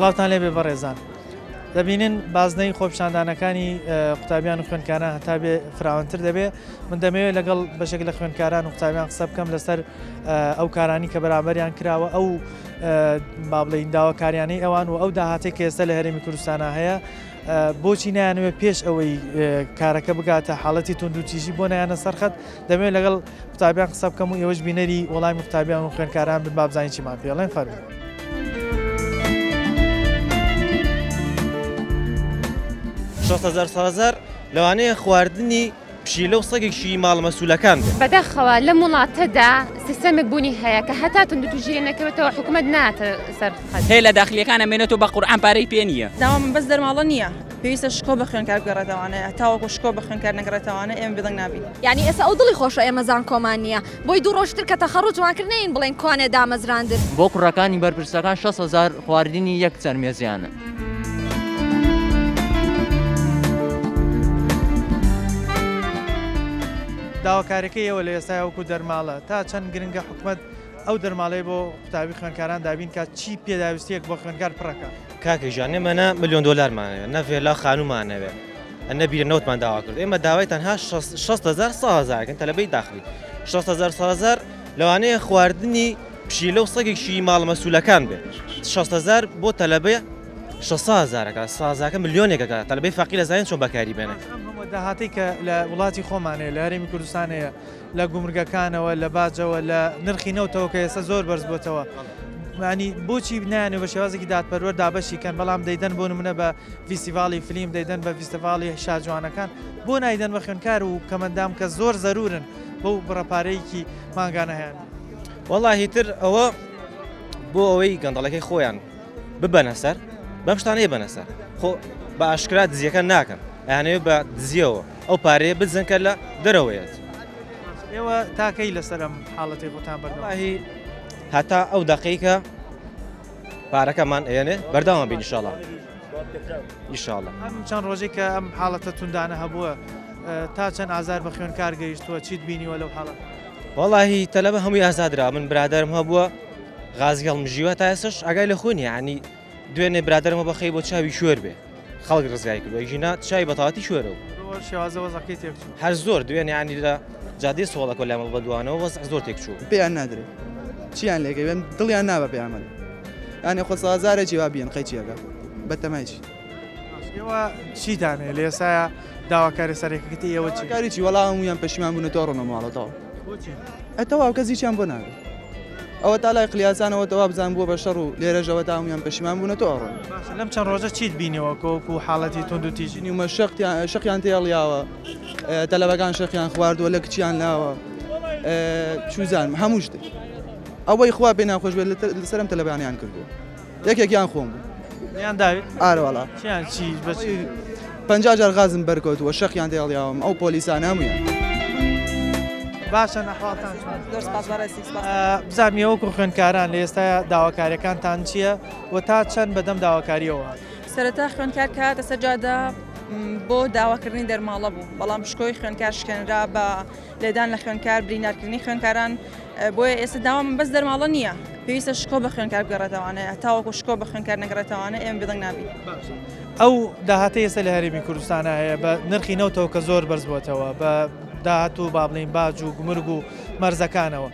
سڵاوتان لێبێ بەڕێزان. دەبینن بازنەی خۆپیشاندانەکانی قوتابیان و خوێندکاران هەتا بێ فراوانتر دەبێ. من دەمەوێت لەگەڵ بەشێک لە خوێندکاران و قوتابیان قسە بکەم لەسەر ئەو کارانی کە بەرامبەریان کراوە، ئەو با بڵێین داواکاریانەی ئەوان و ئەو داهاتێک کە ئێستا لە هەرێمی کوردستانە هەیە، بۆچی نایانەوێت پێش ئەوەی کارەکە بگاتە حاڵەتی توندوتیژی بۆ نایانە سەرخەت. دەمەوێت لەگەڵ قوتابیان قسە بکەم و ئێوەش بینەری وەڵامی قوتابیان و خوێندکاران بن با بزانین چیمان پێڵێن. فەرموو. سازار لەوانەیە خواردنی پشیلە و سەگێکی ماڵ مەسوولەکان بێت. بەداخەوە لە وڵاتەدا سیستەمێک بوونی هەیە کە هەتا توندوتیژی نەکەوێتەوە حکوومەت ناتە سەرخەت. هەیە لە داخلیەکانە مێنێتەوە بە قورئان پارەی پێ نییە. داوام بەس دەرماڵە نییە، پێویستە شکۆ بە خوێندکار بگەڕێتەوانەیە، تاوەکو شکۆ بە خوێندکار نەگەڕێتەوانە ئێمە بێدەنگ نابین. یعنی ئێستا ئەو دڵی خۆشە ئێمەزان کۆمان نییە، بۆی دوو ڕۆژتر کە تەخەڕوج جوانکردنین بڵێن کوانێ دامەزراندن. بۆ کوڕەکانی بەرپرسەکان 6,000 خواردنی یەک چەرمێزیانە. داواکاریەکەی ئێوە لە ئێستا وەکو دەرماڵە تا چەند گرنگە حکوومەت ئەو دەرماڵەی بۆ قوتابی خوێندکاران دابین کە چی پێداویستیەک بۆ خوێندکار پڕەکە. کاکەژان ئێمە ملیۆن دۆلارمانەوێت، نەفێلا خانومانەوێت، ئەنە بیرنەوتمان داوا کرد. ئێمە داوای تەنها 6,000 تەلەبەی داخلی 6,000 لەوانەیە خواردنی پشیلە و سەگێکی ماڵ مەسوولەکان بێت. 6,000 بۆ تەلەبەیە 6,000 سازاکە ملیۆنێکەکە تەلەبەی فەقیر لە زانین چۆن بەکاری بێنێت. داهاتی کە لە وڵاتی خۆمانەیە لە هەرێمی کوردستانەیە لە گومرگەکانەوە لە باجەوە لە نرخی نەوتەوە کە ئێستا زۆر بەرز بۆتەوە. ینی بۆچی بنیانێ بە شێوازێکی دادپەروەر دابەشیکەن، بەڵام دەیدەن بۆ نمونە بە فیستیڤاڵی فیلم، دەیدەن بە فیستیڤاڵی شاجوانەکان، بۆ نایدەن بە خوێندکار و کەمەندام کە زۆر زەرورن بەو بڕەپارەیەکی ماگانە هەیە. وەڵاهی تر ئەوە بۆ ئەوەی گەندەڵەکەی خۆیان ببەنە سەر بەم شتانەیە بەنە سەر خۆ بە ئاشکرا دزیەکە ناکەن، ئەیانەوێت بە دزیەوە ئەو پارەیە بزنکە لە دەرەوەیەت. ئێوە تاکەی لەسەرم حاڵەتی خۆتان بەردەواهی هەتا ئەو دەقەیکە پارەکەمان ئێنێ بەرداوام بین ئینشاڵڵا. ئینشاڵڵا چەند ڕۆژێک کە ئەم حاڵەتە توندانە هەبووە تا چەند ئازار بە خوێندکار گەیشتووە، چیت بینیوە لەو حاڵەت؟ وەڵاهی تەلەبە هەمووی ئازادرا. من برادرم هەبووە غازی هەڵمژیوە تا ئێستش ئاگای لە خۆنی، ینی دوێنێ برادرمە بەخەی بۆ چاوی شوێر بێ خەڵک ڕزگای کردووە ژینە چای بەتەواتی شوێرەوە شێوازەوە زەقی تێک هەر زۆر دوێن ینی لە جادی سۆڵەکە لەمەڵ بەدوانەوە وەز زۆر تێک چوو پێیان نادرێت چیان لێگەی بێم دڵیان نابە پێیانمەد ینی خۆ سازارێکی وا بیان قەیچیەکە بەتەمایکی. ئێوە چیتانێ لە ئێستاە داواکاری سەرێکەکەتی ئێوە چیکاریی وەڵام هەمویان پەشیمان بوونە تۆ ڕۆنە ماڵەتەوە ئەتەوا کەزییان بۆ ناوێت ئەوە تا لای قلیاسانەوە تەوا بزان بووە بە شەڕ و لێرەژەوە تا هەمویان پەشیمان بوونە تۆ ڕۆن. لەم چەند ڕۆژە چیت بینیەوە کۆکو حاڵەتی توندوتیژی ومە شەقیان تێڵیاوە، تەلەبەکان شەقیان خواردووە لە کچیان لاوە چوزان هەموو شتێک ئەوەی خوا پێ ناخۆش بێت لەسەرم تەلەبیانیان کردووە یەکێکیان خۆم بوو یان داوێت ئارەوەڵا چیان چی 50 جار غازم بەرکەوتووە شەقیان تێڵیاوم ئەو پۆلیسان هەمویان. باشە نەحواڵتان زۆر سپاس بەڕێزی. بزانیە وەکو خوێندکاران لە ئێستا داواکاریەکانتان چییە و تا چەند بەدەم داواکاریەوە؟ سەرەتا خوێندکار کاتە سەرجادا بۆ داواکردنی دەرماڵە بوو، بەڵام شکۆی خوێندکار شکێنرا بە لێدان لە خوێندکار برینارکردنی خوێندکاران. بۆیە ئێستا داوام بەس دەرماڵە نییە، پێویستە شکۆ بە خوێندکار بگەڕێتەوانەیە، تاوەکو شکۆ بە خوێندکار نەگەڕێتەوانە ئێمە بێدەنگ نابین. ئەو داهاتە ئێستا لە هەرێمی کوردستانە هەیە بە نرخی نەوتەوە کە زۆر بەرز بووەتەوە بە داهات و با بڵین باج و گومرگ و مەرزەکانەوە.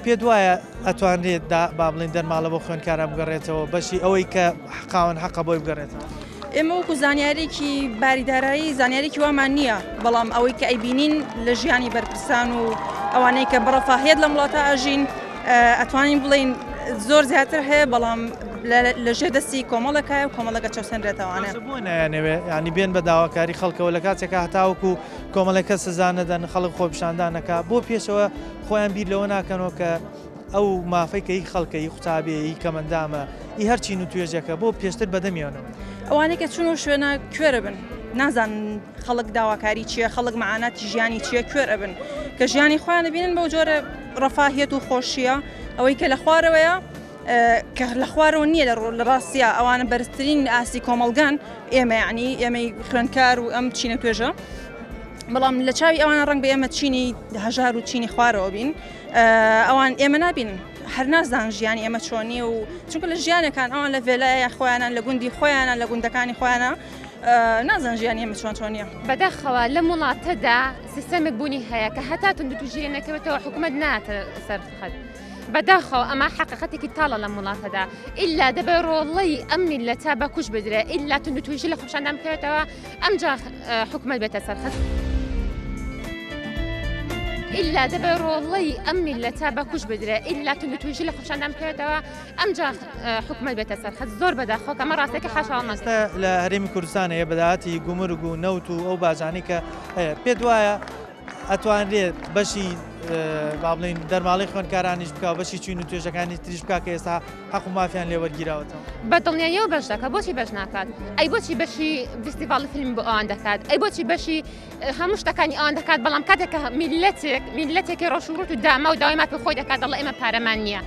پێت وایە ئەتوانرێت با بڵین دەرماڵە بۆ خوێندکاران بگەڕێتەوە بەشی ئەوەی کە حقاوان حەقە بۆی بگەڕێتەوە؟ ئێمە وەکو زانیارێکی باریدارایی زانیارێکی وامان نییە، بەڵام ئەوەی کە ئەیبینین لە ژیانی بەرپرسان و ئەوانەی کە بەڕەفاهێت لە وڵاتە ئاژین ئەتوانین بڵین زۆر زیاتر هەیە، بەڵام لە ژێر دەستی کۆمەڵەکایە و کۆمەڵەکە چەوسێنرێتەوانێت. بۆ نایانەوێ ینی بێن بە داواکاری خەڵکەوە لە کاتێکە هەتاوەکو کۆمەڵەکە سزانەدەن خەڵک خۆپیشاندانەکە بۆ پێشەوە خۆیان بیر لەوە ناکەنەوە کە ئەو مافەیکە هی خەڵکەی قوتابێ کەمەندامە ئی هەرچین و توێژەکە بۆ پێشتر بەدەمیانەوە. ئەوانەی کە چون و شوێنە کوێرە بن نازان خەڵک داواکاری چییە، خەڵک مەعاناتی ژیانی چییە کوێرە بن کە ژیانی خۆیان بینن بەو جۆرە ڕەفاهێت و خۆشیە ئەوەی کە لە خوارەوەیە کە لە خوارەوە نییە لە ڕاستیە ئەوانە بەرزترین ئاسی کۆمەڵگان ئێمە یعنی ئێمەی خوێندکار و ئەم چینە توێژە بەڵام لە چاوی ئەوانە ڕنگ بە ئێمە چینی هەژار و چینی خوارەوە بین ئەوان ئێمە نابین هەر نازان ژیانی ئێمە چۆنی و چونکە لە ژیانەکان ئەوان لە vێلایە خۆیانان لە گوندی خۆیانە لە گوندەکانی خۆیانە نازان ژیانی ئێمە چۆنیە بەداخەوە لە وڵاتەدا سیستەمێک بوونی هەیە کە هەتا توندوتوژیرە نەکەوێتەوە حکوومەت ناتە سەرخەت بەداخەوە ئەمە حقیقەتێکی تاڵە لە وڵاتەدا ئللا دەبێت ڕۆڵەی ئەم میلەتە بە کوش بدرێ ئللا توندوتوژی لە خۆشاندا بکەوێتەوە ئەمجا حکوومەت بێتە سەرخەت إلا دەبێت ڕۆڵەی ئەم میلەتە بە کوش بدرێ ئللا توندوتوژی لە خۆشاندا بکەوێتەوە ئەمجا حکوومەت بێتە سەرخەت زۆر بەداخەوە کە ئەمە ڕاستێکی حاشاوەمەستە لە هەرێمی کوردستان هەیە بەداهاتی گومرگ و نەوت و ئەو بازانەی کە هەیە پێت وایە ئەتوانرێت بەشی با بڵین دەرماڵی خوێندکارانیش بکە و بەشی چوین و توێژەکانی تریش بکە کە ئێستا حەق و مافیان لێوەرگیراوەتەوە بەدڵنیاییەوە بەش دەکات بۆچی بەش ناکات ئەی بۆچی بەشی فستیڤاڵی فیلم بۆ ئەوان دەکات ئەی بۆچی بەشی هەموو شتەکانی ئەوان دەکات بەڵام کاتێککە میلەتێکی ڕۆژوڕوت و داما و داوای ماپی خۆی دەکات دەڵێ ئێمە پارەمان نییە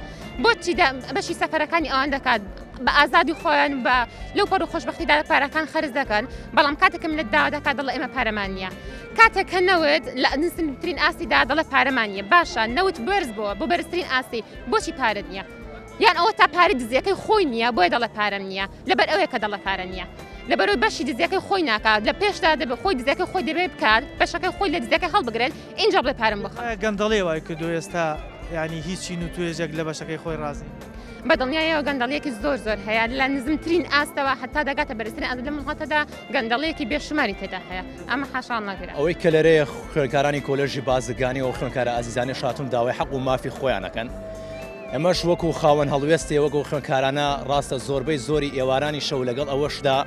بۆچی بەشی سەفەرەکانی ئەوان دەکات بە ئازادی خۆیان بە لەو پەر و خۆشبەختیدا پارەکان خەرج دەکەن بەڵام کاتێکم لە داوا دەکات دەڵێ ئێمە پارەمان نییە کاتێک کە نەوت لە نزمترین ئاسیدا دەڵێ پارەمان نییە باشە نەوت بەرز بووە بۆ بەرزترین ئاسی بۆچی پارەت نییە یان ئەوە تا پارەی دزیەکەی خۆی نییە بۆیە دەڵێ پارەم نییە لەبەر ئەوەیە کە دەڵێ پارە نییە لەبەرەوەی بەشی دزیەکەی خۆی ناکات لە پێشدا دەبێت خۆی دزیەکەی خۆی دەبێت بکات بەشەکەی خۆی لە دزیەکەی هەڵبگرێت اینجا بڵێ پارەم بخۆ گەندەڵێ وای کردو ئێستا ینی هیچ چین و توێژێک لە بەشەکەی خۆی ڕازی بەدڵنیایەوە گەندەڵیەکی زۆر هەیە لە نزمترین ئاستەوە حتا دەگاتە بەرزترین ئاست لە وڵاتەدا گەندەڵەیەکی بێشماری تێدا هەیە ئەمە حاشان ناگرێت ئەوەی کە لەرەیە خوێنکارانی کۆلێژی بازرگانی و خوێنکارە ئازیزانی شاتون داوای حەق و مافی خۆیانەکەن ئەمەش وەکو خاوەن هەڵوێستی وەکو خوێنکارانە ڕاستە زۆربەی زۆری ئێوارانی شەو لەگەڵ ئەوەشدا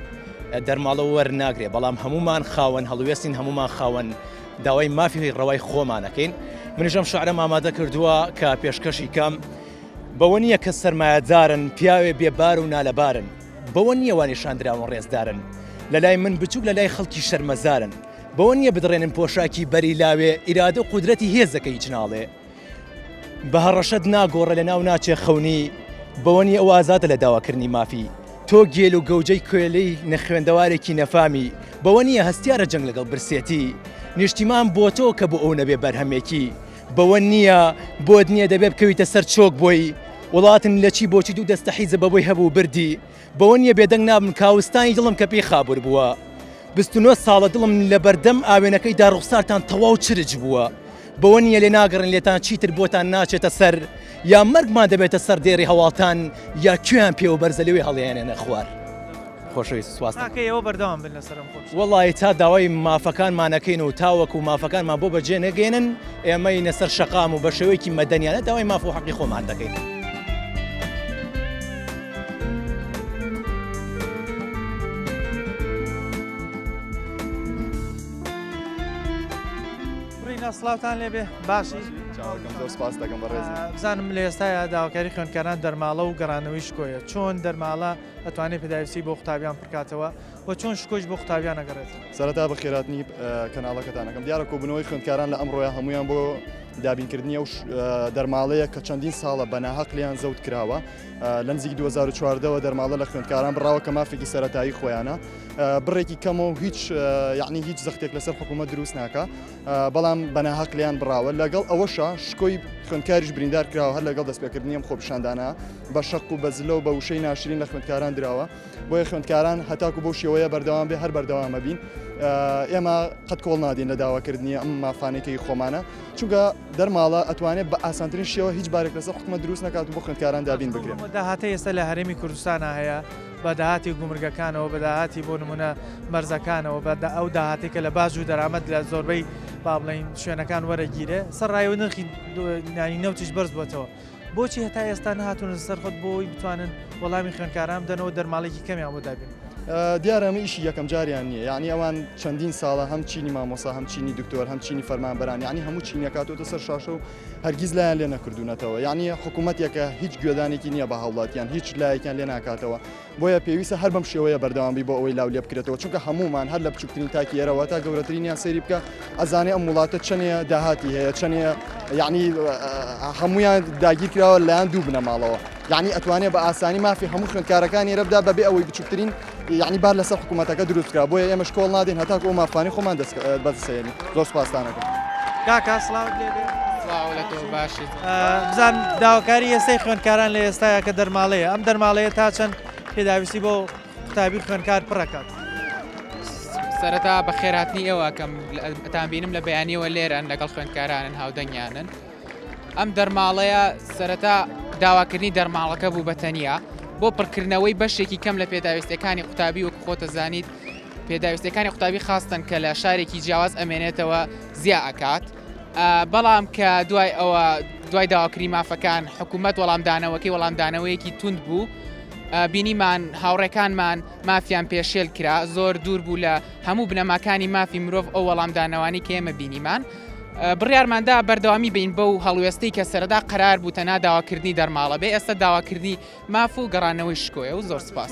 دەرماڵەوە وەرناگرێ بەڵام هەمومان خاوەن هەڵوێستین هەمومان خاوەن داوای مافی ڕەوای خۆمانەکەین منیشم شعرم ئامادە کردووە کە پێشکەشی کەم بەوە نییە کە سەرمایەدارن پیاوێ بێبار و نالەبارن بەوە نییە وانیشاندراون ڕێزدارن لە لای من بچووک لە لای خەڵکی شەرمەزارن بەوە نییە بدڕێنن پۆشاکی بەری لاوێ ئیرادە و قودرەتی هێزەکەی جناڵێ بە هەڕەشەت ناگۆڕە لە ناو ناچێ خەونی بەوە نییە ئەو ئازادە لە داواکردنی مافی تۆ گێل و گەوجەی کوێلەی نەخوێندەوارێکی نەفامی بەوە نییە هەستیارە جەنگ لەگەڵ برسێتی نیشتیمان بۆ تۆ کە بۆ ئەو نەبێ بەرهەمێکی بەوە نییە بۆت نییە دەبێت بکەویتە سەر چۆک بۆی وڵاتن لە چی بۆچی دوو دەستە حیزە بەبووی هەبوو بردی بەوە نییە بێدەنگ نابم کاوستانی دڵم کە پێی خابور بووە 29 ساڵە دڵم لە بەردەم ئاوێنەکەیدا ڕوخسارتان تەواو چرج بووە بەوە نییە لێ ناگەڕن لێتان چیتر بۆتان ناچێتە سەر یا مەرگمان دەبێتە سەر دێری هەواڵتان یا کوێیان پێوە بەرزەلەوەی هەڵیانێنە خوار خۆشەویست سواستەکەیەوە بەردەوام بن لەسەرم خۆش وەڵی تا داوای مافەکانمانەکەین و تاوەکو مافەکانمان بۆ بەجێ نەگەێنن ئێمەی نەسەر شەقام و بە شێوەیەکی مەدەنیانە داوای ماف و حەقی خۆمان دەکەین سڵاوتان لێبێ باشی بزانم لە ئێستاە داواکاری خوێندکاران دەرماڵە و گەڕانەوەی شکۆیە چۆن دەرماڵە ئەتوانێت پێداویستی بۆ قوتابیان بکاتەوە و چۆن شکۆش بۆ قوتابیان نەگەڕێت سەرەتا بە خێراتنی کەناڵەکەتانەکەم دیارە کۆبنەوەی خوێندکاران لە ئەمڕۆیە هەمویان بۆ دابینکردنی و دەرماڵەیە کە چەندین ساڵە بەناحەق لیان زەوت کراوە لە نزیک 2014ەوە دەرماڵە لە خوێندکاران بڕاوە کە مافێکی سەرەتایی خۆیانە بڕێکی کەمە و هیچ یعنی هیچ زەختێک لەسەر حکوومەت دروست ناکە بەڵام بەناحەق لیان بڕاوە لەگەڵ ئەوەشە شکۆی خوێندکاریش بریندار کراوە هەر لەگەڵ دەستپێکردنی ئەم خۆپیشاندانە بە شەق و بەزلە و بە وشەی ناشرین لە خوێندکاران درراوە بۆیە خوێندکاران هەتاکو بۆ شێوەیە بەردەوام بێ هەر بەردەوامە بین ئێمە قەت کۆڵ نادین لە داواکردنی ئەم مافانێکی خۆمانە چونکە دەرماڵە ئەتوانێت بە ئاسانترین شێوە هیچ بارێک لەسەر حکوومەت دروست نکات و بۆ خوێندکاران دابین بگرێت داهاتە ئێستا لە هەرێمی کوردستانە هەیە بە داهاتی گومرگەکانەوە بە داهاتی بۆ نمونە مەرزەکانەوە بە ئەو داهاتێکە لە باش و دەرامەت لە زۆربەی با بڵین شوێنەکان وەرەگیرێ سەرڕایەوە نرخی نەوتیش بەرز بووەتەوە بۆچی هەتا ئێستا نهاتون سەر خۆت بۆی بتوانن وەڵامی خوێندکاران بدەنەوە دەرماڵێکی کەمیان بۆ دابین دیارە ئەمە ئیشی یەکەم جاریان نییە یعنی ئەوان چەندین ساڵە هەم چینی مامۆسا هەم چینی دکتۆر هەم چینی فەرمانبەران یعنی هەموو چینەکاتۆتە سەر شاشە و هەرگیز لایەن لێ نەکردوونەتەوە یعنی حکوومەتێکە هیچ گوێدانێکی نییە بە هەوڵاتیان هیچ لایەکیان لێ ناکاتەوە بۆیە پێویستە هەر بەم شێوەیە بەردەوامبی بۆ ئەوەی لاو لێ بکرێتەوە چونکە هەمومان هەر لە بچووکترین تاکی ئێرەوە تا گەورەترینیان سەیری بکە ئەزانێ ئەم وڵاتە چەندێ داهاتی هەیە چەندێ یعنی هەمویان داگیر کراوە لایەن دوو بنە ماڵەوە یعنی ئەتوانێت بە ئاسانی مافی هەموو خوێندکارەکانی رەبدا بەبێ ئەوەی بچووترین یعنی بار لەسەر حکوومەتەکە دروستکرا بۆیە ئێمە شکۆڵ نادێن هەتاکو ئەو مافانی خۆمان بەدەستێنی زۆر سوپاسدانەکەم. کاکا سڵاو لێبێ سڵاو لە تۆ باشیت. بزان داواکاری ئێستای خوێندکاران لە ئێستاە کە دەرماڵەیە ئەم دەرماڵەیە تا چەند پێداویستی بۆ قوتابی خوێندکار پڕەکات. سەرەتا بە خێراتنی ئێوە کەم ئەتان بینم لە بەیانیەوە لێرن لەگەڵ خوێندکارانن هاودەنگیانن. ئەم دەرماڵەیە سەرەتا داواکردنی دەرماڵەکە بوو بەتەنیا بۆ پڕکردنەوەی بەشێکی کەم لە پێداویستەکانی قوتابی وەکو خۆتە زانیت پێداویستەکانی قوتابی خاستن کە لە شارێکی جیاواز ئەمێنێتەوە زیاد ئەکات. بەڵام کە دوای داواکردنی مافەکان حکوومەت وەڵامدانەوەکەی وەڵامدانەوەیەکی تند بوو بینیمان هاوڕێکانمان مافیان پێشێل کرا زۆر دوور بوو لە هەموو بنەماکانی مافی مرۆڤ ئەو وەڵامدانەوانی کە ئێمە بینیمان بڕیارماندا بەردەوامی بین بەو هەڵوێستەی کە سەرەدا قەرار بوو تەنها داواکردنی دەرماڵە بێ ئێستا داواکردنی ماف و گەڕانەوەی شکۆیە و زۆر سپاس.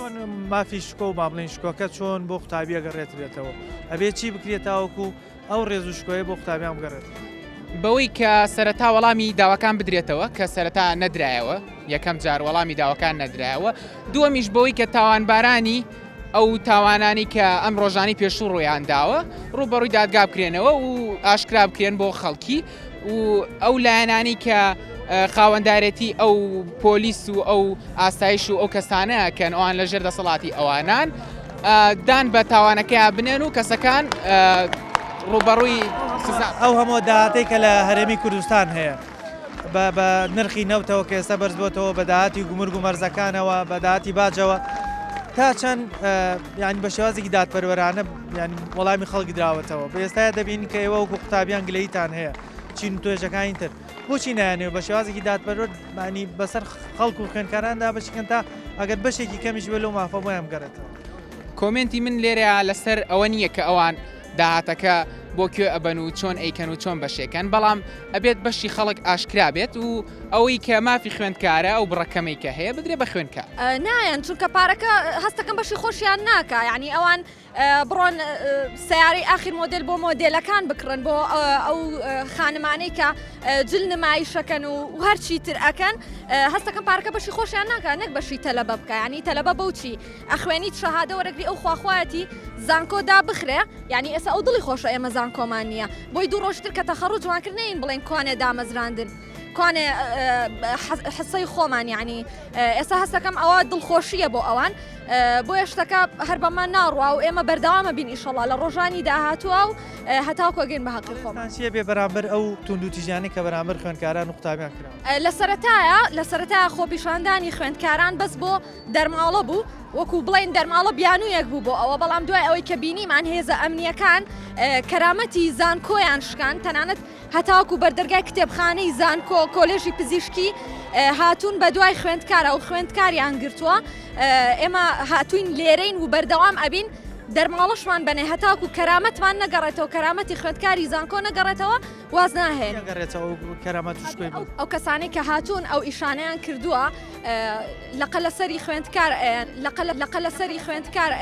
مافی شکۆ و با بڵێن شکۆکە چۆن بۆ قوتابی ئەگەڕێترێتەوە ئەبێ چی بکرێتەوەکو ئەو ڕێز و شکۆیە بۆ قوتابیان بگەڕێت بەوەی کە سەرەتا وەڵامی داواکان بدرێتەوە کە سەرەتا نەدرایەوە یەکەم جار وەڵامی داواکان نەدرایەوە دووەمیش بەوەی کە تاوانبارانی ئەو تاوانانی کە ئەم ڕۆژانی پێشوو ڕۆیان داوە ڕوبەڕووی دادگا بکرێنەوە و ئاشکرا بکرێن بۆ خەڵکی و ئەو لایەنانی کە خاوەندارێتی ئەو پۆلیس و ئەو ئاسایش و ئەو کەسانەکەن ئەوان لەژێر دەسەڵاتی ئەوانان دان بە تاوانەکەیان بنێن و کەسەکان ڕوبەڕووی ئەو هەموو داهاتەی کە لە هەرێمی کوردستان هەیە بە نرخی نەوتەوە کە ئێستا بەرز بۆتەوە بە داهاتی گومرگ و مەرزەکانەوە بە داهاتی باجەوە تا چەند ینی بە شێوازێکی دادپەروەرانە ینی وەڵامی خەڵکی دراوەتەوە بە ئێستاە دەبینی کە ئێوە وەکو قوتابیان گلەیتان هەیە چین و توێژەکانی تر بۆچی نایانێ بە شێوازێکی دادپەروەر مانی بەسەر خەڵک و خوێندکاراندا بەشکەن تا ئەگەر بەشێکی کەمیش بێ لەو مافە بۆیان بگەڕێتەوە. کۆمنتی من لێرە لەسەر ئەوە نییە کە ئەوان داهاتەکە بۆ کوێ ئەبەن و چۆن ئەیکەن و چۆن بەشێکەکەن بەڵام ئەبێت بەشی خەڵک ئاشکرا بێت و ئەوەی کە مافی خوێندکارە ئەو بڕەکەمەی کە هەیە بدرێ بە خوێندکار نایەن چونکە پارەکە هەستەکەم بەشی خۆشیان ناکە یعنی ئەوان بڕۆن سیارەی ئاخر مۆدل بۆ مۆدلەکان بکڕن بۆ ئەو خانمانەی کە جل نمایشەکەن و هەرچی تر ئەکەن هەستەکەم پارەکە بەشی خۆشیان ناکە نەک بەشی تەلەبە بکە ینی تەلەبە بەوچی ئەخوێنیت شەهادە وەرەگری ئەو خواخوایەتی زانکۆدا بخرێ ینی ئێستا ئەو دڵی خۆشە ئێمە زانکۆمان نییە بۆی دوو ڕۆژتر کە تەخەڕوو جوانکردنین بڵێن کوانێ دامەزراندن کوانێ حسەی خۆمان یعنی ئێستا هەستەکەم ئەوە دڵخۆشیە بۆ ئەوان بۆ شتەکە هەر بەمان ناڕوا و ئێمە بەردەوامە بین ئیشەڵا لە ڕۆژانی داهاتووە و هەتاوکۆگەین بە حەقی خۆمان چیە بێ بەرامبەر ئەو توند و تیژانەی کە بەرامبەر خوێندکاران و قوتابیان کراوە لە سەرەتایە خۆپیشاندانی خوێندکاران بەس بۆ دەرماڵە بوو وەکو بڵین دەرماڵە بیانوویەک بوو بۆ ئەوە بەڵام دوای ئەوەی کە بینیمان هێزە ئەمنیەکان کەرامەتی زانکۆیان شکان تەنانەت هەتاوکو بەردەرگای کتێبخانەی زانکۆ کۆلێژی پزیشکی هاتوون بە دوای خوێندکارە و خوێندکاریان گرتووە ئێمە هاتوین لێرەین و بەردەوام ئەبین دەرماڵەشمان بنێ هەتاکو کەرامەتمان نەگەڕێتەوە کەرامەتی خوێندکاری زانکۆ نەگەڕێتەوە واز ناهێن ئەو کەسانی کە هاتوون ئەو ئیشانیان کردووە لەقە لەسەری خوێندکار لەقە لەسەری خوێندکار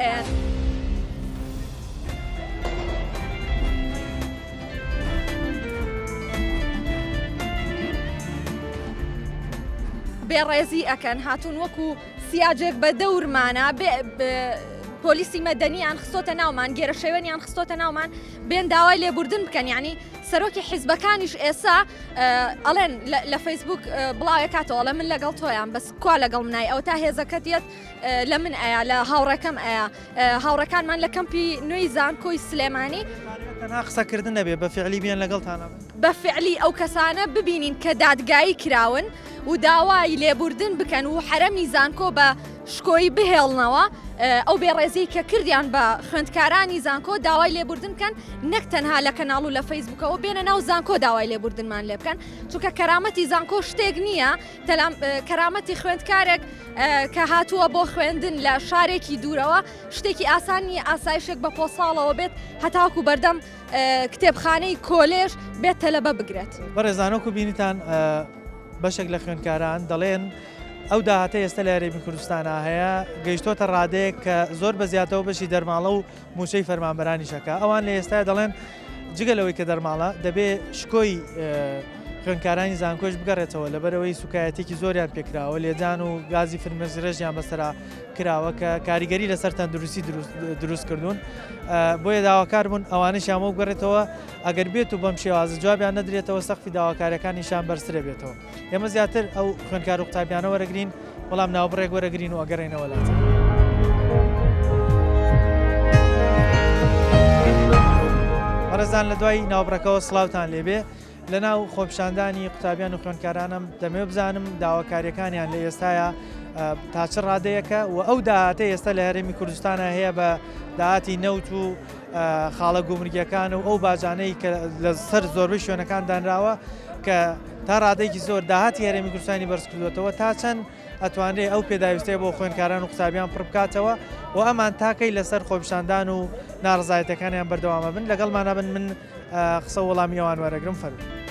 بێڕێزی ئەکەن هاتوون وەکو سیاجێک بە دەورمانە پۆلیسی مەدەنیان خستۆتە ناومان گێرە شێوەنیان خستۆتە ناومان بێن داوای لێبوردن بکەن ینی سەرۆکی حیزبەکانیش ئێستا ئەڵێن لە فەیسبوک بڵاوێ کاتەوە ئەڵێ من لەگەڵ تۆیان بەس کوا لەگەڵ منای ئەو تا هێزەکەتیت لە من ئەیە لە هاوڕەکەم ئەیە هاوڕەکانمان لە کەمپی نوێی زانکۆی سلێمانی تەنها قسەکردن نەبێ بە فعلی بیان لەگەڵتانە بە فعلی ئەو کەسانە ببینین کە دادگایی کراون و داوای لێبوردن بکەن و حرەمی زانکۆ بە شکۆی بهێڵنەوە ئەو بێڕێزی کە کردیان بە خوێندکارانی زانکۆ داوای لێبوردن بکەن نەک تەنها لە کەناڵ و لە فەیسبوکەوە بێنە ناو زانکۆ داوای لێبوردنمان لێ بکەن چونکە کەرامەتی زانکۆ شتێک نییە کەرامەتی خوێندکارێک کە هاتووە بۆ خوێندن لە شارێکی دوورەوە شتێکی ئاسانی ئاسایشێک بە پۆساڵەوە بێت هەتاکو بەردەم کتێبخانەی کۆلێژ بێت تەلەبە بگرێت بەڕێزانۆکو بینیتان بەشێک لە خوێندکاران دەڵێن ئەو داهاتە ئێستا لە هەرێمی کوردستانە هەیە گەیشتۆتە ڕادەیەک کە زۆر بە زیاتەوە بەشی دەرماڵە و موچەی فەرمانبەرانی شەکە ئەوان لە ئێستا دەڵێن جگەلەوەی کە دەرماڵە دەبێ شکۆی خوێنکارانی زانکۆش بگەڕێتەوە لەبەرەوەی سوکایەتێکی زۆریان پێکراوە لێدان و گازی فرمێزرەژیان بەسەرا کراوە کە کاریگەری لەسەر تەندروستی دروست کردوون بۆیە داواکار بوون ئەوانەی ئەمە بگەڕێتەوە ئەگەر بێت و بەم شێوازە جوابیان نەدرێتەوە سەقفی داواکاریەکانیشان بەرزترە بێتەوە ئێمە زیاتر ئەو خوێنکار و قوتابیانە وەرەگرین بەڵام ناوبڕێک وەرەگرین و ئەگەڕێنەوە لاتە بەڕێزان لە دوای ناوبڕەکەەوە سڵاوتان لێبێ لە ناو خۆپیشاندانی قوتابیان و خوێنکارانم دەمێ بزانم داواکاریەکانیان لە ئێستاە تا چ ڕادەیەکە و ئەو داهاتە ئێستا لە هەرێمی کوردستانە هەیە بە داهاتی نەوت و خاڵە گومرگیەکان و ئەو باجانەی کە لەسەر زۆربەی شوێنەکان دانراوە کە تا ڕادەیەکی زۆر داهاتی هەرێمی کوردستانی بەرز کردوێتەوە تا چەند ئەتوانرێت ئەو پێداویستەیە بۆ خوێنکاران و قوتابیان پڕ بکاتەوە و ئەمان تاکەی لەسەر خۆپیشاندان و ناڕزایەتەکانیان بەردەوامە بن لەگەڵمانە بن من قسە وەڵامی ئەوان وەرەگرم فەرموو.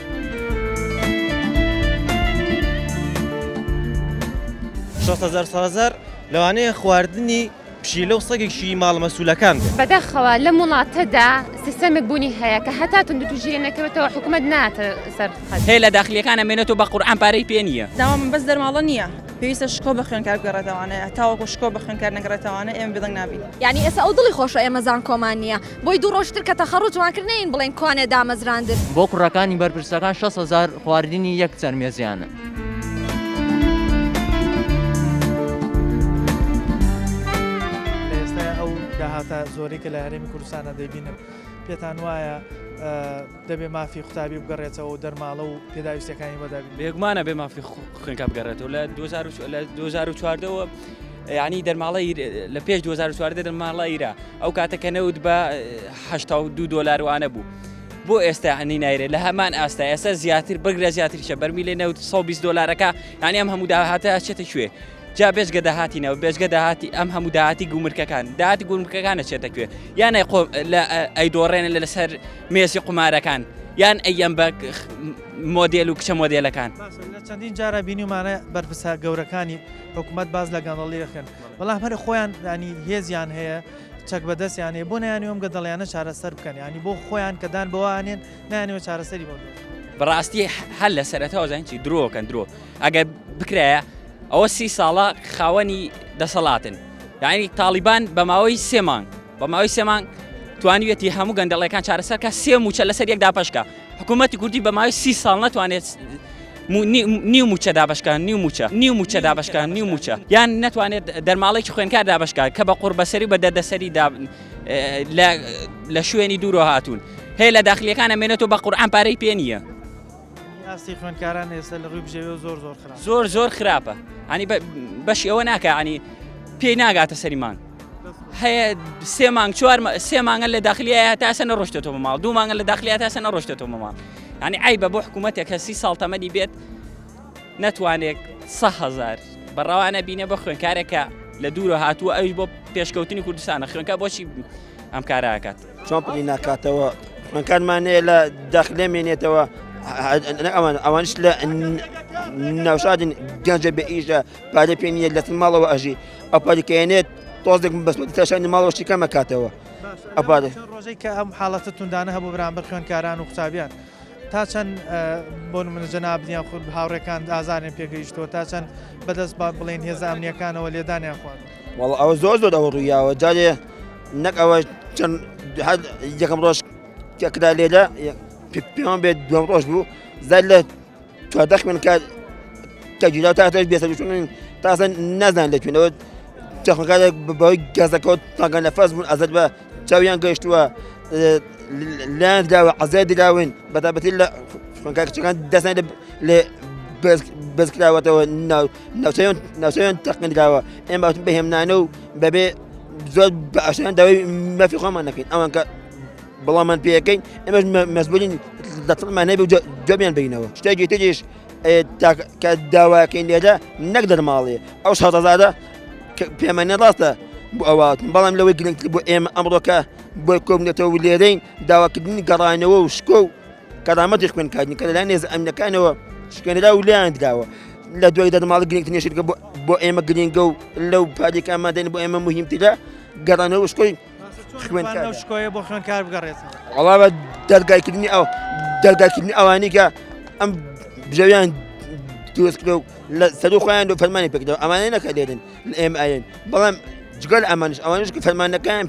6,000 لەوانەیە خواردنی پشیلە و سەگێکی ماڵ مەسوولەکان بەداخەوە لە وڵاتەدا سیستەمێک بوونی هەیە کە هەتا توندوتوژیە نەکەوێتەوە حکوومەت ناتە سەر هەیە لە داخلیەکانە مێنێتەوە بە قورئان پارەی پێ نییە داوام بەس دەرماڵە نییە پێویستە شکۆ بە خوێنکار بگەڕێتەوانەیە تاوەکو شکۆ بە خوێنکار نەگەڕێتەوانە ئێمە بڵنگ نابین یعنی ئێستا ئەو دڵی خۆشە ئێمە زان کۆمان نییە بۆی دوو ڕۆژتر کە تەخەڕوو جوانکردنین بڵێن کوانێ دامەزراندن بۆ کوڕەکانی بەرپرسەکان 6,000 خواردنی یەک چەرمێزیانە داهاتە زۆری کە لە هەرێمی کوردستانە دەبینن پێتان وایە دەبێ مافی قوتابی بگەڕێتەوە و دەرماڵە و پێداویستەکانی بەداگرێت بێگومانە بێ مافی خوێنکار بگەڕێتەوە لە 2014ەوە یعنی دەرماڵی لە پێش 2014 دەرماڵە ئیرا ئەو کاتە کە نەوت بە $82 وانە بوو بۆ ئێستا هەنی نایرێت لە هەمان ئاستا ئێستا زیاتر بگرە زیاتریشە بەرمی لێ نەوت $120ەکە یعنی ئەم هەموو داهاتە چێتە کوێ جا بێژگە داهاتینەوە بێژگە داهاتی ئەم هەموو داهاتی گومرکەکان داهاتی گومرکەکانە چێتە کوێ یان ئەیدۆڕێنە لەسەر مێسی قمارەکان یان ئەیەم بە مۆدێل و کچە مۆدێلەکان لە چەندین جارە بینیمانە بەرپرسە گەورەکانی حکوومەت باز لە گەندەڵی دەکەن بەڵام هەر خۆیان ینی هێزیان هەیە چەک بەدەستیان هەیە بۆ نەیانیوەم گەندەڵیانە چارەسەر بکەن ینی بۆ خۆیان کەدان بەوانێن نانیوە چارەسەری بۆ بەڕاستی هەل لە سەرەتاوە زانچی درۆکەن درۆ ئەگەر بکرایە ئەوە 30 ساڵە خاوەنی دەسەڵاتن یعنی تاڵیبان بە ماوەی 3 مانگ بە ماوەی 3 مانگ توانیوێتی هەموو گەندەڵەکان چارەسەرکە 3 موچە لەسەر یەک داپەشکە حکوومەتی کوردی بە ماوەی 30 ساڵ نەتوانێت نیو موچە دابشکان نیو موچە دابشکان نیو موچە یان نەتوانێت دەرماڵێکی خوێنکار دابشکە کە بە قوربەسەری بە دەردەسەری لە شوێنی دوورۆ هاتوون هەیە لە داخلیەکانە مێنێتەوە بە قورئان پارەی پێ نییە ئاستی خوێنکاران ئێستا لە ڕووی بژێوە زۆر خراپە ینی بەشی ئەوە ناکە ینی پێی ناگاتە سەری مانگ هەیە 3 مانگ 3 مانگە لە داخلیە تا ئێستا نەڕۆشتێتەوە ماڵ 2 مانگە لە داخلیە تا ئێستا نەڕۆشتێتەوە ماڵ ینی عیبە بۆ حکوومەتێک کە 30 ساڵ تەمەنی بێت نەتوانێت 100,000 بەڕاوانە بینێ بە خوێنکارێکە لە دوورە هاتووە ئەوش بۆ پێشکەوتنی کوردستانە خوێنکار بۆچی ئەم کاراکات چۆن پلی ناکاتەوە خوێنکارمانەیە لە داخلێ مێنێتەوە ئەوانش لە ناوشادن گەنجە بە ئیژە پارە پێ نیە لە ماڵەوە ئەژی ئەو پارێکێنێت تۆزێک بەسمەتی تاشانی ماڵەوەشی کەمە کاتەوە ڕۆژەی کە ئەم حاڵەتە توندانە هەبوو بەرامبەر خوێنکاران و قوتابیان تا چەند بۆ من جەنابنیان خود هاوڕێکان ئازاریان پێگەیشتەوە تا چەند بەدەست با بڵێن هێزە ئەمنیەکانەوە لێدانیان خوارد وەڵ ئەوە زۆر ئەوە ڕوویاوە جارێ نەک ئەوە چەند یەکەم ڕۆژ کەکرا لێرە پێمان بێت دوم ڕۆژ بوو زای لە 14 خوێنکار کەگیرا تا تاش بێسەرچوونن تاسە نەزان لەکوێنەوە چەخۆنکارێک بەوەی گەزەکەەوە تاگەن نەفەس بوون ئەزت بە چاویان گەیشتووە لایەن دراوە عەزای دراون بەتابەتی لە خوێنکار کچەکان دەستان لێ بەزکراوەتەوە ناوچەیان تەقیندراوە ئێمە باتون بەهێمنانە و بەبێ زۆر بە ئاشتیان داوای مافی خۆمان نەکەین ئەوان کە بەڵامان پێەکەین ئێمەش مەسبولین دەتڵمان نەبێ و جوابیان بینەوە شتێکی تریش کە داواکەین لێرە نەک دەرماڵێ ئەو 6,000 پێمانە ڕاستە بۆ ئەواتن بەڵام لەوەی گرنگتر بۆ ئێمە ئەمڕۆکە بۆ کۆبنێتەوە لێرەین داواکردنی گەڕانەوە و شکۆ و کەرامەتی خوێنکارنی کە لەلایەن هێزە ئەمنیەکانەوە شکێنرا و لایەن دراوە لە دوای دەرماڵی گرنگتر نێشتکە بۆ ئێمە گرنگە و لەو پارێکامادەین بۆ ئێمە مهمترە گەڕانەوە شکۆی شکۆیە بۆ خوێنکار بگەڕێتەوە وەڵامە دەرگایکردنی ئەوانی کە ئەم بژەویان دروستکرێ و لە سەر و خۆیان دو فەرمانی پێکردەوە ئەمانەی نەکەلێرن ئێمەیان بەڵام جگەل ئەمانش ئەوانش کە فەرمانەکەیان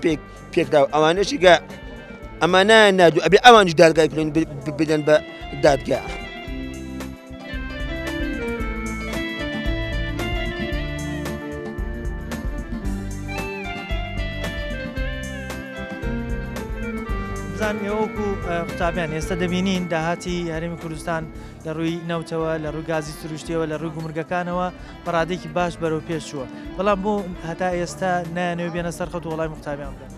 پێکراوە ئەوانشی گە ئەمانیان نادوو ئەبێ ئەوانش دادگای بدەن بە دادگا. بزان ئێوەکو قوتابیان ئێستا دەبینین داهاتی هەرێمی کوردستان لە ڕووی نەوتەوە لە ڕووی گازی سروشتیەوە لە ڕووی گومرگەکانەوە بەڕادێکی باش بەرەو پێش چووە بەڵام بۆ هەتا ئێستا نایانەوە بێنە سەر خەوت وڵای قوتابیان بدەن.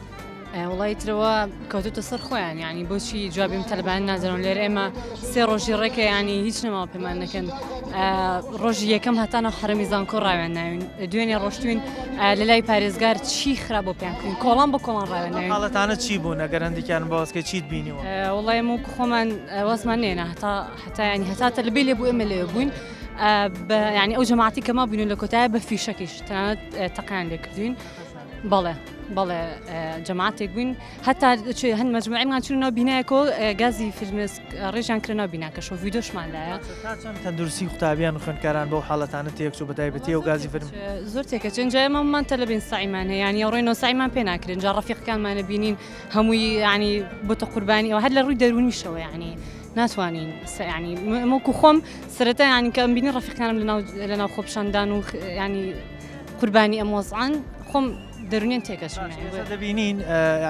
وڵی ترەوە کەوتوتە سەر خۆیان ینی بۆچی جوابیم تەلبان نازانون لێرە ئێمە سێ ڕۆژی ڕێکە ینی هیچ نەماوە پێمان نەکەن ڕۆژی یەکەم هەتانە حرەمی زانکۆ ڕاوێن ناوین دوێنێ ڕۆشتوین لە لای پارێزگار چی خراپ بۆ پێیانکردین کۆڵان بۆ کۆڵان ڕاوێن ناوین حاڵەتانە چی بوو نەگەر هەندێکیان بەوەسکە چیت بینیوە وڵی ئەمە خۆمان وەسمان نێنە هەتا ینی هەتاتە لەبێ لێ بوو ئێمە لێ بووین ینی ئەو جەماعەتی کەما بووین لە کۆتایە بە فیشەکیش تەنانەت تەقیان لێ کردوین بەڵێ جەماعەتێک بووین هەتا هەند مەجموعەمان چونەوە بینایەکۆ گازی فرمێس ڕێژیان کردنەوە بیناکەشەوە ڤیدۆشمان لایە چەند تەندروستی قوتابیان و خوێندکاران بەو حاڵەتانە تێکچوو بەتایبەتی و گازی فرم زۆر تێکە چەنجا ئێمەمان تەلەبین سایمان هەیە ینی ڕۆینەوە سایمان پێ ناکرێن جا ڕەفیقەکانمانە بینین هەمووی ینی بۆتە قوربانی ئەوە هەر لە ڕووی دەرونیشەوە ینی ناتوانین ینی ئەمەکو خۆم سەرەتا ینی کە بینی ڕەفیقەکانم لەناو خۆپشاندان و ینی قوربانی ئەم وەزعان خۆم دەرونیان تێکەشن دەبینین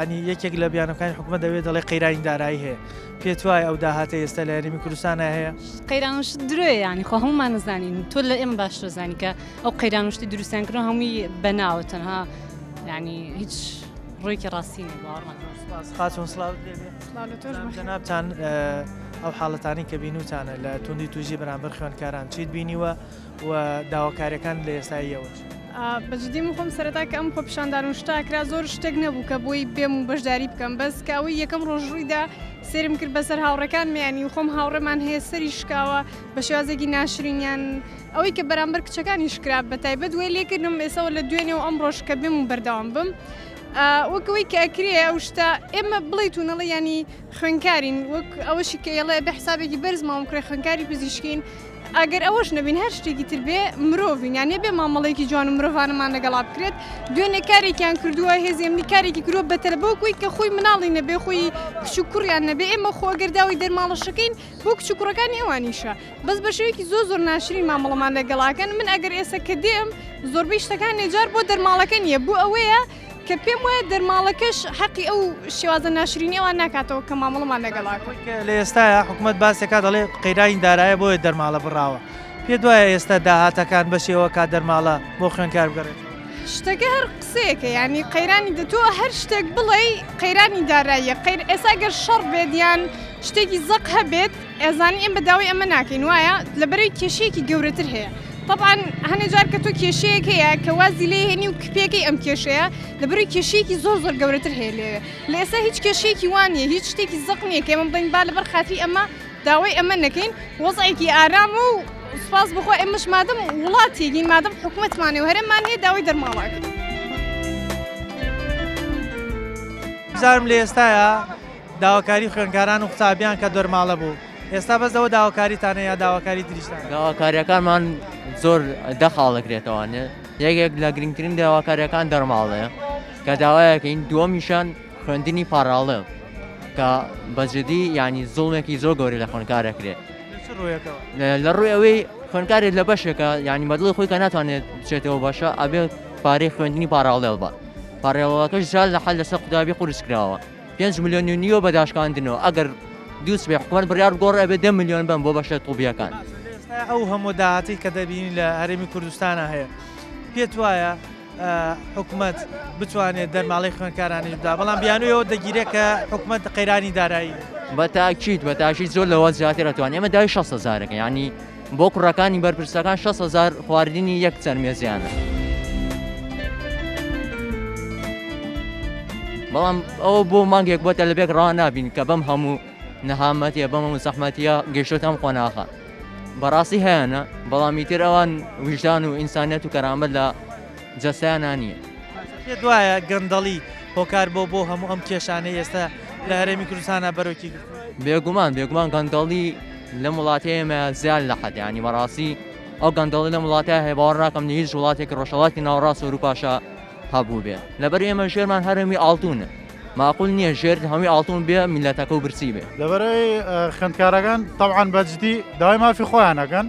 ینی یەکێک لە بیانەکانی حکوومەت دەوێت دەڵێ قەیرانی دارایی هەیە پێت وایە ئەو داهاتە ئێستا لە هەرێمی کوردستانە هەیە قەیرانوش درۆیە ینی خۆ هەمومان نزانین تۆ لە ئێمە باشتر زانی کە ئەو قەیرانوشتی دروستیانکردن هەمووی بەناوە تەنها ینی هیچ ڕوویکی ڕاستینی باوەڕمان خاتون سڵاوت جەنابتان ئەو حاڵەتانی کە بینوتانە لە توندی توژی بەرامبەر خوێندکاران چیت بینیوە و داواکاریەکان لە ئێستاییەوە بەجددی خۆم سەرەتا کە ئەم خۆپشاندان و شتاکرا زۆر شتێک نەبوو کە بۆی بێم و بەشداری بکەم بەس کاوی یەکەم ڕۆژڕوویدا سێرم کرد بەسەر هاوڕەکان میانی و خۆم هاوڕێمان هەیە سەری شکاوە بە شێوازێکی ناشرینیان ئەوەی کە بەرامبەر کچەکانی شکرا بە تایبەت وێ لێکردم ئێسەوە لە دوێنێ و ئەم ڕۆژ کە بێم و بەردەوام بم وەکەوەی کە ئەکرێ ئەو شتا ئێمە بڵیتونەڵە ینی خوێنکارین وەک ئەوەشی کە ئێڵێ بە حسابێکی بەرز ماوەکرێ خوێنکاری پزیشکین ئەگەر ئەوەش نەبین هەر شتێکی تر بێ مرۆڤین یانێ بێ مامەڵێکی جوان و مرۆڤانەمان لەگەڵا بکرێت دوێنێ کارێکیان کردووە هێزیێمنی کارێکی کردووە بەتەلەبەوەکوی کە خۆی مناڵی نەبێ خۆی کچ و کوڕیان نەبێ ئێمە خۆگەرداوی دەرماڵەشەکەین بۆ کچ و کوڕەکانی ئەوانیشە بەس بە شێوەیەکی زۆر ناشرین مامەڵەمان لەگەڵاکەن من ئەگەر ئێستا کە دێم زۆربەی شتەکان نێجار بۆ دەرماڵەکە نییە بۆ ئەوەیە کە پێم وایە دەرماڵەکەش حەقی ئەو شێوازە ناشرینیەوان ناکاتەوە کە مامەڵەمان لەگەڵاکەن لە ئێستاە حکوومەت باسێکا دەڵێ قەیرانی دارایە بۆیە دەرماڵە بڕاوە پێ دوایە ئێستا داهاتەکان بەشێوە کا دەرماڵە بۆ خوێنکار بگەڕێت شتەکە هەر قسەیەکە ینی قەیرانی دەتووە هەر شتێک بڵێ قەیرانی داراییە ئێستا گەر شەڕ بێت یان شتێکی زەق هەبێت ئێزانی ئێم بەداوای ئەمە ناکەین وایە لەبەرەوەی کێشەیەکی گەورەتر هەیە طبعاً هەنێ جار کە تۆ کێشەیەک هەیە کە وازی لێ هێنی و کپێکەی ئەم کێشەیە لەبەرەوەی کێشەیەکی زۆر گەورەتر هەیە لێوێ لە ئێستا هیچ کێشەیەکی وانە هیچ شتێکی زەق نییە کە ئێمە بڵین با لەبەر خاتری ئەمە داوای ئەمە نەکەین وەزعێکی ئارام و سپاس بخۆ ئێمەش مادەم وڵاتێکین مادەم حکوومەتمانێ و هەرێمان هەیە داوای دەرماڵاکە بزارم لە ئێستاە داواکاری خوێنکاران و قوتابیان کە دەرماڵە بوو ئێستا بەسەوە داواکاریتانە یا داواکاری تریشتان داواکاریەکانمان زۆر دەخاڵەکرێتەوەنێ یەکێک لە گرنگترین داواکاریەکان دەرماڵەیە کە داوایەکەین دووەمیشان خوێندنی پاراڵە کە بەجددی ینی زوڵمێکی زۆر گەوری لە خوێنکارەکرێت لە ڕووی ئەوەی خوێنکارێت لە بەشێکە ینی بەدڵی خۆی کە ناتوانێت بچێتەوە باشە ئەبێ پارەی خوێندنی پاراڵێڵ بە پارێڵەکەش زال لە حەل لەسەر قوتابی قورس کراوە 5 ملیۆن و نیوە بەداشکاندنەوە ئەگەر دووس بێ حکوومەت بڕیار گۆڕ ئەبێ 10 ملیۆن بن بۆ بەشە طوبیەکان ئەو هەموو داهاتی کە دەبینی لە هەرێمی کوردستانە هەیە پێت وایە حکوومەت بتوانێت دەرماڵی خوێنکارانی بدا بەڵام بیانویەوە دەگیرێت کە حکوومەت قەیرانی دارایی بەتاکید زۆر لەوە زیاتر ئەتوانێت ئێمە داوای 6,000 ینی بۆ کوڕەکانی بەرپرسەکان 6,000 خواردنی یەک چەرمێزیانە بەڵام ئەوە بۆ مانگێک بۆتە لەبێک ڕوا نابین کە بەم هەموو نەهامەتیە بەم هەموو زەحمەتیە گەیشتۆت هەم خۆناخە بەڕاستی هەیەنە بەڵامی تر ئەوان ویژدان و ئینسانیەت و کەرامەت لە جەستیانان نییە پێ دوایە گەندەڵی هۆکار بۆ هەموو ئەم کێشانەی ئێستا لە هەرێمی کوردستانە بەرەوکی بێگومان گەندەڵی لە وڵاتی ئێمە زیاد لە حەد ینی بەڕاستی ئەو گەندەڵی لە وڵاتە هەیە باوەڕ ناکەم هیچ وڵاتێک ڕۆژهەڵاتی ناوەڕاست ئەوروپاشە هەبوو بێ لەبەر ئێمە ژێرمان هەرمی ئاڵتونە معقول نییە ژێر هەمووی ئاڵتون بێ میلەتەکە و برسی بێ لەبەرەوەی خوێندکارەکان تەبعاً بەجددی داوای مافی خۆیانەکەن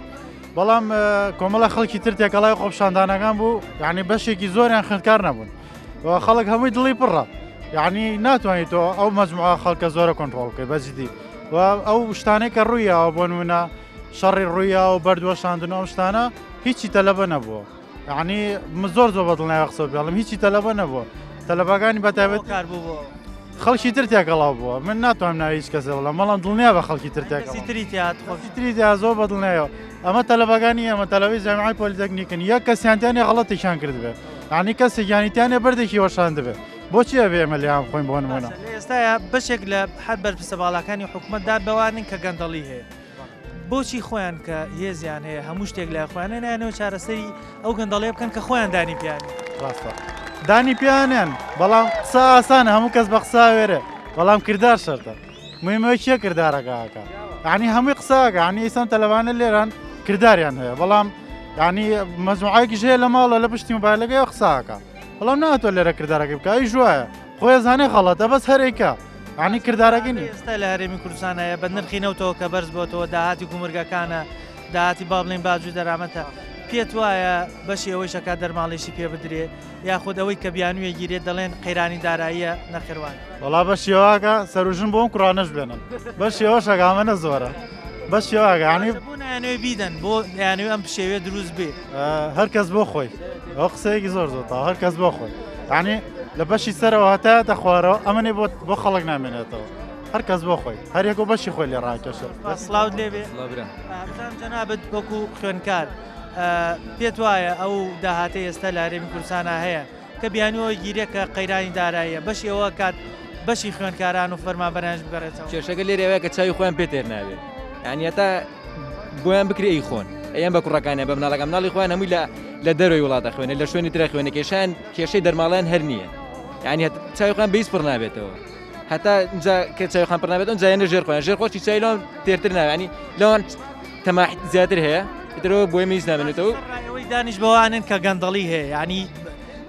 بەڵام کۆمەڵە خەڵکی تر تێکەڵای خۆپشاندانەکان بوو یعنی بەشێکی زۆریان خوێندکار نەبوون خەڵک هەمووی دڵی پڕە یعنی ناتوانیت تۆ ئەو مەجموعە خەڵکە زۆرە کۆنتڕۆڵکەی بەجددی و ئەو شتانەی کە ڕوویەوە بۆ نمونە شەڕی ڕوویە و بەردووەشاندن ئەو شتانە هیچی تەلەبە نەبووە یعنی زۆر بەدڵنیای قسە بێڵم هیچی تەلەبە نەبووە تەلەبەکانی بەتایبەت کار بوو خەڵکی تر تێکەڵاو بووە من ناتوانم ناوی هیچ کەسێ بڵێم بەڵام دڵنیا بە خەڵکی تر تری زۆر بەدڵنیایەوە ئەمە تەلەبەکانی ئەمە تەلەوەی جامعای پۆلیتەکنیکن یەک کەسیانتیانی غەڵەتێکیان کرد بێت یعنی کەسێکیانیتیانێ بەردێکی وەشان دەبێت بۆچی ئەبێ ئێمە لێیان بخۆین بۆ نمونە ئێستاە بەشێک لە حەد بەرپرسە باڵەکانی حکوومەتدا بەوانن کە گەندەڵی هەیە بۆچی خۆیان کە هێزیان هەیە هەموو شتێک لای خۆیانە نایەنەوە چارەسەری ئەو گەندەڵێ بکەن کە خۆیان دانی پیانی ڕاستە دانی پیانیان بەڵام قسە ئاسانە هەموو کەس بە قسا وێرە بەڵام کردار شەرتە مهمەوەی چیە کردارەکەکە یعنی هەمووی قساکە ینی ئێستا تەلەوانە لێران کرداریان هەیە بەڵام ینی مەجموعایەکی ژەیە لە ماڵە لە پشتی مۆبایلەکەی قساکە بەڵام ناتوە لێرە کردارەکەی بکە ئەی ژوایە خۆی زانێ خەڵەتە بەس هەرێکە ینی کردارەکەی نیە ئێستا لە هەرێمی کوردستان هەیە بە نرخی نەوتەوە کە بەرز بۆتەوە داهاتی کومرگەکانە داهاتی با بڵێن باجووی دەرامەتە پێت وایە بەشی ئەوەی شەکا دەرماڵێشی پێ بدرێ یاخود ئەوەی کە بیانویە گیرێت دەڵێن قەیرانی داراییە نەخێوان وڵا بە شێواکە سەرژن بۆم کوڕانەش بێنن بە شێوە شەگامەنە زۆرە بە شێواکە ینی نوێ بیدەن بۆ یانوێ ئەم پشێوێ دروست بێ هەر کەس بۆ خۆی ئەو قسەیەکی زۆر زۆرتا هەر کەس بۆ خۆی ینی لە بەشی سەرەوە هەتایەتە خوارەوە ئەمەێ بۆ خەڵک نامێنێتەوە هەر کەس بۆ خۆی هەرێک و بەشی خۆی لێ ڕاکەشە سلااو لێبێ جەنابەت وەکو خوێنکار پێت وایە ئەو داهاتە ئێستا لە هەرێمی کوردستانە هەیە کە بیانەوە گیرێکە قەیرانی داراییە بەشی ئەوە کات بەشی خوێنکاران و فەرمانبەرانش بگەڕێتەوە کێشەکە لێرەوەیە کە چاوی خۆیان پێ تێر ناوێت یعنی هەتا بۆیان بکرێ ئەی خۆن ئەیان بە کوڕەکانیان بە مناڵەکە مناڵی خۆیان هەمووی لە دەروی وڵاتە خوێنێ لە شوێنی ترە خوێنە کێشان کێشەی دەرماڵیان هەر نییە یعنی چاوی خۆیان بەهیچ پڕ نابێتەوە هەتا کە چاوی خۆیان پڕ نابێت ئەو جایانە ژێر خۆیان ژێر خۆشی چای لەوان تێرتر ناوێت ینی لەوان تەماحیت زیاتر هەیە ئیترەوە بۆی هیچ نامێنێتەوە ئەوەی دانیش بەوانن کە گەندەڵی هەیە ینی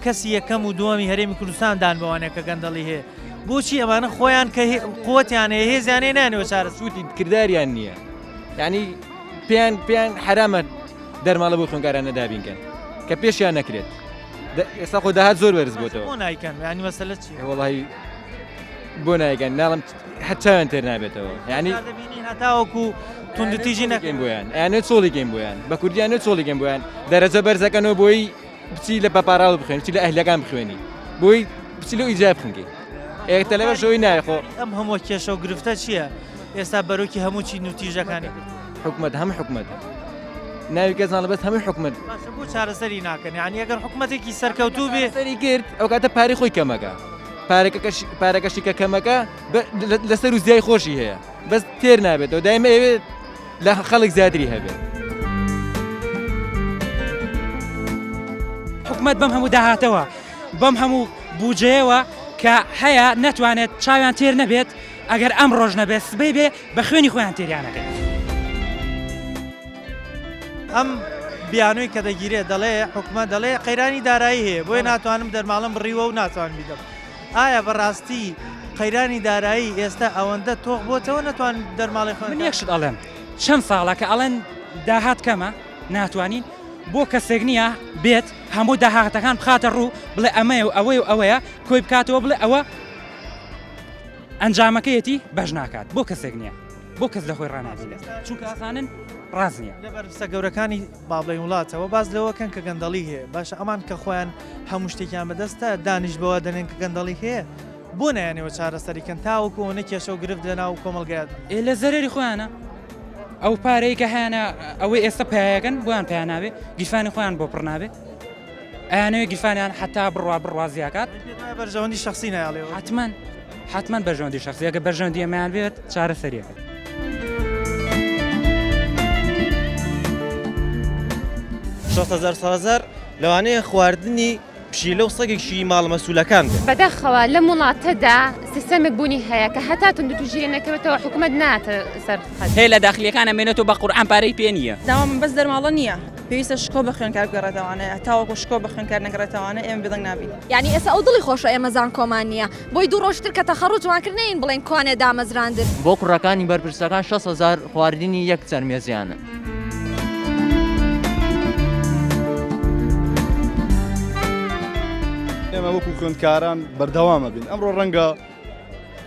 کەسی یەکەم و دووەمی هەرێمی کوردستان دان بەوانەیە کە گەندەڵی هەیە بۆچی ئەمانە خۆیان کە قوتیان هەیە هێزیانێ نانەوە چارە سووتی کرداریان نییە یعنی پێیان حرامە دەرماڵە بۆ خوێنکارانە دابینکەن کە پێشیان نەکرێت ئێستا خۆ داهات زۆر وەرز بۆتەوە بۆ نایکەن ینی مەسەلە چی وەڵی بۆ نایکەن ناڵم حچاویان تێر نابێتەوە ینی هەتاوەکو توندتیژی نەکەین بۆیان یانێت چۆڵێکین بۆیان بە کوردیانێت چۆڵێکین بۆیان دەرەجە بەرزەکەنەوە بۆی بچی لە پەپاراڵ بخوێن بچی لە ئەهلەکان بخوێنی بۆی بچی لە ئیجاب بخنگی ئێکتەلەوە شەوەی نایخۆ ئەم هەموو کێشە و گرفتە چییە ئێستا بەرۆکی هەموو چی نوتیژەکانی حکومەت هەموو حکومەت ناوی کەسان لەبەست هەمووی حکومەت بۆ چارەسەری ناکەن یعنی ئەگەر حکومەتێکی سەرکەوتوو بێ سەری کرد ئەو کاتە پارەی خۆی کەمەکە پارەکەشی کە کەمەکە لەسەر و زیای خۆشی هەیە بەس تێر نابێتەوە دایمە ئەوێت لە خەڵک زیاتری هەبێت حکومەت بەم هەموو داهاتەوە بەم هەموو بوجەیەوە کە هەیە نەتوانێت چاویان تێر نەبێت ئەگەر ئەم ڕۆژ نەبێت سبەی بێ بە خوێنی خۆیان تێریانەکەن ئەم بیانووی کە دەگیرێت دەڵێ حکومەت دەڵێ قەیرانی دارایی هەیە بۆی ناتوانم دەرماڵم بڕیوە و ناتوان بیدەم ئایا بەڕاستی قەیرانی دارایی ئێستا ئەوەندە تۆق بۆتەوە نەتوان دەرماڵی خۆن من یەکشت ئەڵێم چەند ساڵە کە ئەڵێن داهات کەمە ناتوانین بۆ کەسێک نییە بێت هەموو داهاتەکان بخاتە ڕوو بڵێ ئەمەیە و ئەوەی و ئەوەیە کۆی بکاتەوە بڵێ ئەوە ئەنجامەکەیەتی بەش ناکات بۆ کەسێک نییە بۆ کەس لە خۆی ڕنابێت چونکە ئاسانن ڕاز نییە لەبەرسە گەورەکانی باڵی وڵاتەوە باز لەوەکەن کە گەندەڵی هەیە باشە ئەمان کە خۆیان هەموو شتێکیان بەدەستە دانیش بەوە دەنێن کە گەندەڵی هەیە بۆ نایانەوە چارەسەریکەن تاوەکوۆنە کێشە و گرفت لەناو کۆمەڵگات لە زەرری خۆیانە ئەو پارەی کە هیانە ئەوەی ئێستا پیاەکەن بۆیان پێیان نابێت گیرفانی خۆیان بۆ پڕ نابێت ئەیانەوەی گیرفانیان حتا بڕوازیاکات بەرژەوەندی شخصی نایڵێ حتمما بەرژەوەندی شخصیەکە بەرژەوەندی ئەمەیان بێت چارەسەریەکە 6,000 لەوانەیە خواردنی پشیلە و سەگێکشی ماڵ مەسوولەکان بێت. بەداخەوە لە وڵاتەدا سیستەمێک بوونی هەیە کە هەتا توندوتوژیرە نەکەوێتەوە حکوومەت ناتە سەر هەیە لە داخلیەکانە مێنێتەوە بە قورئان پارەی پێ نییە. داوا من بەس دەرماڵە نییە. پێویستە شکۆ بە خوێنکار بگەڕێتەوانە تاوەکو شکۆ بە خوێنکار نەگەڕێتەوانە ئێمە بێدەنگ نابین. یعنی ئێستا ئەو دڵی خۆشە ئێمە زان کۆمان نییە بۆی دوو ڕۆژتر کە تەخەڕوج وانکردنین بڵێن کوانێ دامەزراندن. بۆ کوڕەکانی بەرپرسەکان 6,000 خواردنی یەک چەرمێزیانە. ئێمە وەکو خوێندکاران بەردەوامە بین ئەمڕۆ ڕەنگە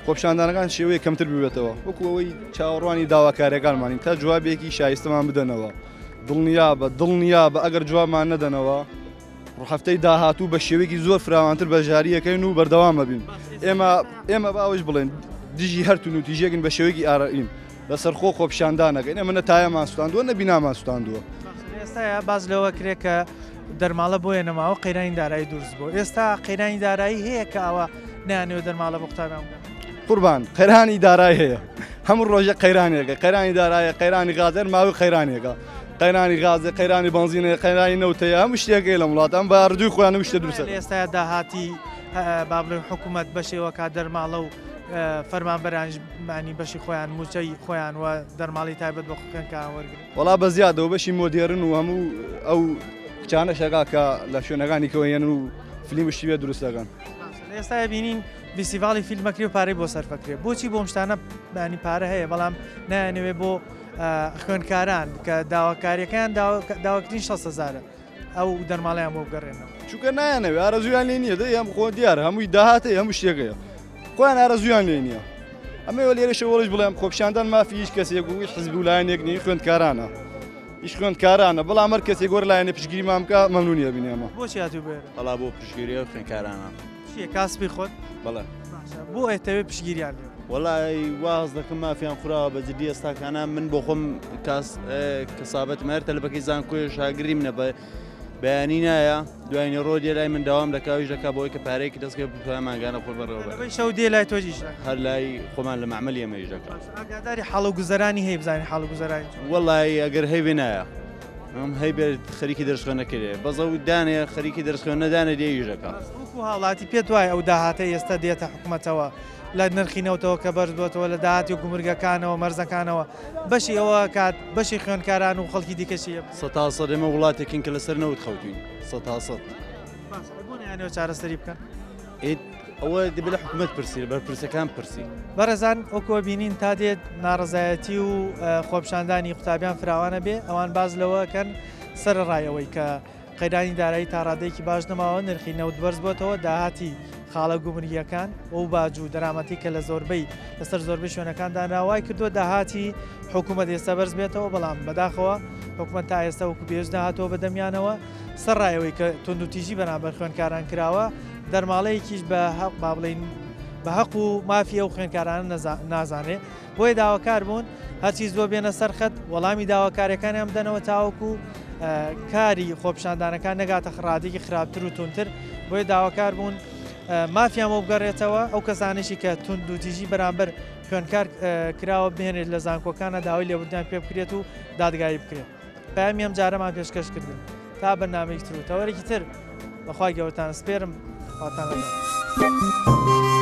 خۆپیشاندانەکان شێوەیە کەمتر ببێتەوە وەکو ئەوەی چاوەڕوانی داواکاریەکانمانین تا جوابێکی شایستەمان بدەنەوە دڵنیا بە ئەگەر جوابمان نەدەنەوە ڕوحەفتەی داهاتوو بە شێوەیەکی زۆر فراوانتر بەژاریەکەین و بەردەوامە بین ئێمە باوەش بڵێن دژی هەرتون و تیژێکن بە شێوەیەکی ئارائین لەسەر خۆپیشاندانەکەین ئێمە نەتایەمان سوستاندووە نەبینامان سوستاندووە. ئێستا باز لەوە کرێ کە دەرماڵە بۆیە نەماوە قەیرانی دارایی دروست بوو ئێستا قەیرانی دارایی هەیە کە ئەوە نانەوە دەرماڵە بۆ قوتابیان قوربان قەیرانی دارایی هەیە هەموو ڕۆژە قەیرانێکە قەیرانی دارایە قەیرانی غازێر ماوەی قەیرانێکە قەیرانی غازە قەیرانی بنزینە قەیرانی نەوتەیە هەموو شتێکەکەی لە وڵاتان بە ڕدووی خۆیان شتە دروستە. ئێستا داهاتی با بڵێن حکوومەت بەشێوە کا دەرماڵە و فەرمانبەرانمانی بەشی خۆیان موچەی خۆیان و دەرماڵی تایبەت بە خوێنکاران وەرگن. وڵا بە زیادەوە بەشی مۆدێرن و هەموو ئەو کچانە شەکا کە لە شوێنەکانی کەوەیەن و فیلمشتی بێ دروستەکەن. ئێستا بینین فیستیڤاڵی فیلمەکری و پارەی بۆ سەرفەکرێ بۆچی بۆ شتانە بانی پارە هەیە بەڵام نایانەوێ بۆ خوێنکاران کە داواکاریەکان داواکردنی 6,000 ئەو دەرماڵیان بۆ بگەڕێنەوە چونکە نایانەوێ ئارەزویان لێ نییە دەی ئەم خۆ دیارە هەمووی داهاتەیە هەموو شتێکەیە خۆیان ئارەزویان لێ نییە ئەمەوە لێرەشە وەڵش بڵێم خۆپیشاندان مافی هیچ کەسێک و هیچ حزب و لایەنێک نی خوێندکارانە هیچ خوێندکارانە بەڵام هەر کەسێک گۆر لایەنێ پشتگیری مامکە مەمنونیە بینێمە. بۆچی هاتوو بێرە؟ بەڵا بۆ پشتگیریە خوێندکارانە. چییە کاسبی خۆت؟ بەڵێ. بۆ ئێتەوێ پشتگیریان لێ؟ وەڵی واز دەکەم مافیان خوراوە بە جدی ئێستاکانە من بۆ خۆم کەسابەت مەر تەلبەکەی زانکۆی شاگری منە بە بەیانی نایە دوایینە ڕۆ دێ لای من داوام دەکاویش دەکا بۆی کە پارەیەکی دەستکە بتوانە ماگانە خۆ بەڕێوە شەو دێ لای تۆجیش هەر لای خۆمان لە معمەلی ئەمەش دەکات. ئاگاداری حاڵ و گوزەرانی هەیە بزانین حاڵ و گوزەرانی وەڵی ئەگەر هەیبێ نایە ئەم هەی بێت خەریکی دەرسخۆنەکرێ بەزە و دانێ خەریکی دەرسخۆنەدانە دێیش دەکات. وەکو هاوڵاتی پێت وایە ئەو داهاتە ئێستا دێتە حکوومەتەوە لە نرخینەوتەوە کە بەرز بۆتەوە لە داهاتی و گومرگەکانەوە مەرزەکانەوە بەشی ئەوە کات بەشی خوێندکاران و خەڵکی دیکەشیە 100% ئێمە وڵاتێکین کە لەسەر نەوت خەوتوین 100%. بۆنیانەوە چارەسەری بکەن ئەوە دەبێت لە حکوومەت پرسی بەرپرسەکان پرسی. بەڕێزان ئەوکۆ بینین تا دێت ناڕزایەتی و خۆپیشاندانی قوتابیان فراوانە بێ ئەوان باز لەوەکەن سەرڕایەوەی کە قەیرانی دارایی تا ڕادەیەکی باش نەماوە نرخی نەوت بەرز بۆتەوە داهاتی خاڵە گومرگیەکان ئەو باج و دەرامەتی کە لە زۆربەی لەسەر زۆربەی شوێنەکاندا ناوای کردووە داهاتی حکوومەت ئێستا بەرز بێتەوە بەڵام بەداخەوە حکوومەت تا ئێستا وەکو پێش داهاتەوە بەدەمیانەوە سەرڕایەوەی کە تونند و تیژی بەرامبەر خوێندکاران کراوە دەرماڵەیەکیش بە حەق با بڵین بە حەق و مافی ئەو خوێندکارانە نازانێ بۆیە داواکار بوون هەرچی زۆر بێنە سەرخەت وەڵامی داواکاریەکانیان بدەنەوە تاوەکو کاری خۆپیشاندانەکان نەگاتە ڕادێکی خراپتر و تونتر بۆیە داواکار بوون مافیان بۆ بگەڕێتەوە ئەو کەسانێکی کە تونند و تیژی بەرامبەر خوێندکار کراوە بهێنێت لە زانکۆکانە داوای لێبوردیان پێ بکرێت و دادگایی بکرێت پامی ئەم جارەمان پێشکەش کردن تا بەرنامەیەکی تر و تەوەرێکی تر بەخوای گەورەتان سپێرم هاتان لەگەڵ